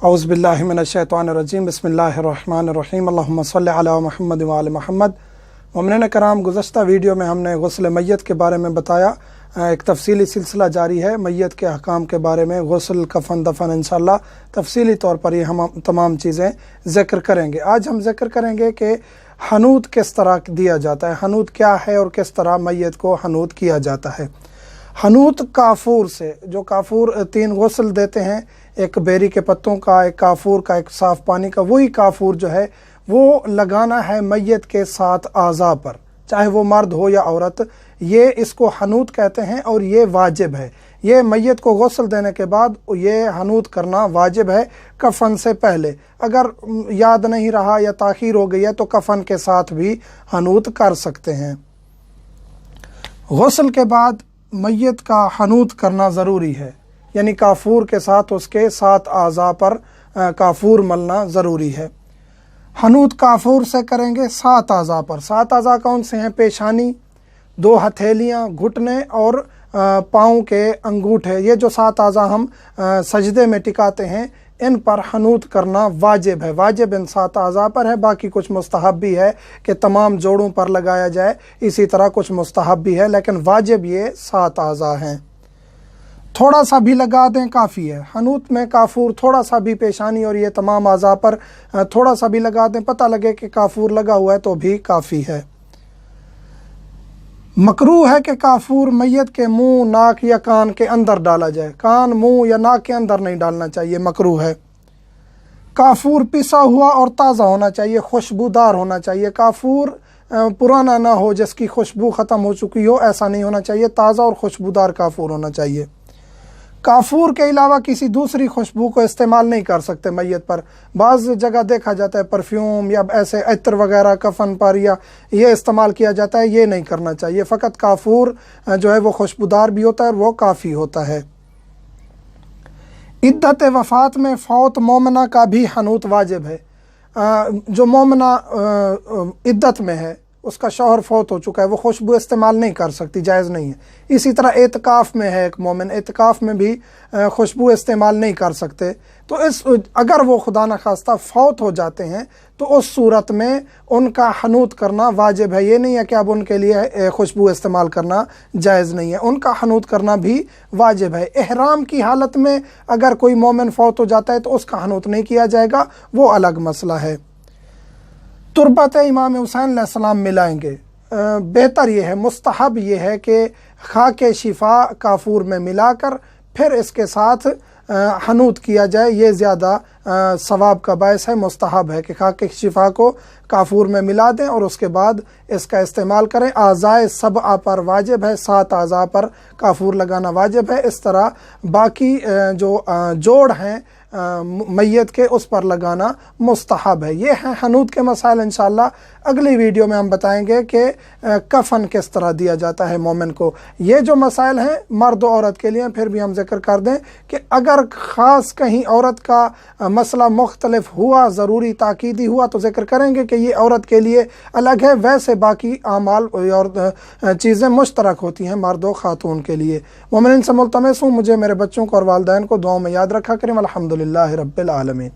औज़ु बिल्लाहि मिनश्शैतानिर्रजीम बिस्मिल्लाहिर्रहमानिर्रहीम अल्लाहुम्मा सल्लि अला मुहम्मद व आले मुहम्मद। मोमिनीन कराम, गुज़श्ता वीडियो में हमने गुस्ल मैयत के बारे में बताया। एक तफसीली सिलसिला जारी है मैयत के अहकाम के बारे में। गुस्ल, कफन, दफन इंशाअल्लाह तफसीली तौर पर ये हम तमाम चीज़ें ज़िक्र करेंगे। आज हम ज़िक्र करेंगे कि हनूत किस तरह दिया जाता है, हनूत क्या है और किस तरह मैयत को हनूत किया जाता है। हनूत काफूर से, जो काफूर 3 गुस्ल देते हैं, एक बेरी के पत्तों का, एक काफूर का, एक साफ़ पानी का, वही काफूर जो है वो लगाना है मैयत के 7 आज़ा पर, चाहे वो मर्द हो या औरत। ये इसको हनूत कहते हैं और ये वाजिब है। ये मैयत को गुस्ल देने के बाद ये हनूत करना वाजिब है कफन से पहले। अगर याद नहीं रहा या ताख़ीर हो गई है तो कफन के साथ भी हनूत कर सकते हैं। गुस्ल के बाद मैयत का हनूत करना ज़रूरी है, यानी काफूर के साथ उसके 7 आज़ा पर काफूर मलना ज़रूरी है। हनूत काफूर से करेंगे 7 आज़ा पर। 7 आज़ा कौन से हैं? पेशानी, 2 हथेलियाँ, घुटने और पाँव के अंगूठे। ये जो 7 आज़ा हम सजदे में टिकाते हैं, इन पर हनूत करना वाजिब है। वाजिब इन 7 आज़ा पर है। बाकी कुछ मुस्तहब भी है कि तमाम जोड़ों पर लगाया जाए, इसी तरह कुछ मुस्तहब भी है, लेकिन वाजिब ये 7 आज़ा हैं। थोड़ा सा भी लगा दें काफ़ी है। हनूत में काफूर थोड़ा सा भी पेशानी और ये तमाम आज़ा पर थोड़ा सा भी लगा दें, पता लगे कि काफूर लगा हुआ है तो भी काफ़ी है। मकरूह है कि काफूर मैयत के मुंह, नाक या कान के अंदर डाला जाए। कान, मुंह या नाक के अंदर नहीं डालना चाहिए, मकरूह है। काफूर पिसा हुआ और ताज़ा होना चाहिए, खुशबूदार होना चाहिए। काफूर पुराना ना हो जिसकी खुशबू ख़त्म हो चुकी हो, ऐसा नहीं होना चाहिए। ताज़ा और खुशबूदार काफूर होना चाहिए। काफूर के अलावा किसी दूसरी खुशबू को इस्तेमाल नहीं कर सकते मैयत पर। बाज़ जगह देखा जाता है परफ्यूम या ऐसे इत्र वगैरह कफन पर या ये इस्तेमाल किया जाता है, ये नहीं करना चाहिए। फ़कत काफूर जो है वो खुशबूदार भी होता है और वो काफ़ी होता है। इद्दत वफ़ात में फ़ौत मोमना का भी हनूत वाजिब है। जो मोमना इद्दत में है, उसका शौहर फौत हो चुका है, वो खुशबू इस्तेमाल नहीं कर सकती, जायज़ नहीं है। इसी तरह एतकाफ़ में है एक मोमिन, एतकाफ़ में भी खुशबू इस्तेमाल नहीं कर सकते। तो अगर वो खुदा न खास्ता फौत हो जाते हैं तो उस सूरत में उनका हनूत करना वाजिब है। ये नहीं है कि अब उनके लिए खुशबू इस्तेमाल करना जायज़ नहीं है, उनका हनूत करना भी वाजिब है। इहराम की हालत में अगर कोई मोमिन फौत हो जाता है तो उसका हनूत नहीं किया जाएगा, वो अलग मसला है। तुरबत इमाम हुसैन अलैहिस्सलाम मिलाएंगे। बेहतर ये है, मुस्तहब ये है कि खाके शिफा काफूर में मिलाकर फिर इसके साथ हनूत किया जाए। ये ज़्यादा सवाब का बायस है, मुस्तहब है कि खाके शिफा को काफूर में मिला दें और उसके बाद इसका इस्तेमाल करें। आज़ाए सबआ पर वाजिब है, 7 आज़ा पर काफूर लगाना वाजिब है। इस तरह बाकी जो जोड़ हैं मैयत के, उस पर लगाना मुस्तहब है। ये हैं हनूत के मसाइल। इंशाअल्लाह अगली वीडियो में हम बताएंगे कि कफन किस तरह दिया जाता है मोमिन को। ये जो मसाइल हैं मर्द और औरत के लिए, फिर भी हम जिक्र कर दें कि अगर ख़ास कहीं औरत का मसला मुख्तलिफ हुआ, ज़रूरी ताकीदी हुआ, तो जिक्र करेंगे कि ये औरत के लिए अलग है। वैसे बाकी आमाल और चीज़ें मुश्तरक होती हैं मर्द और ख़ातून के लिए। मोमिन से मुल्तमस हूँ, मुझे, मेरे बच्चों को और वालिदैन को दुआओं में याद रखा करें। अल्हम्दुलिल्लाहि रब्बिल आलमीन।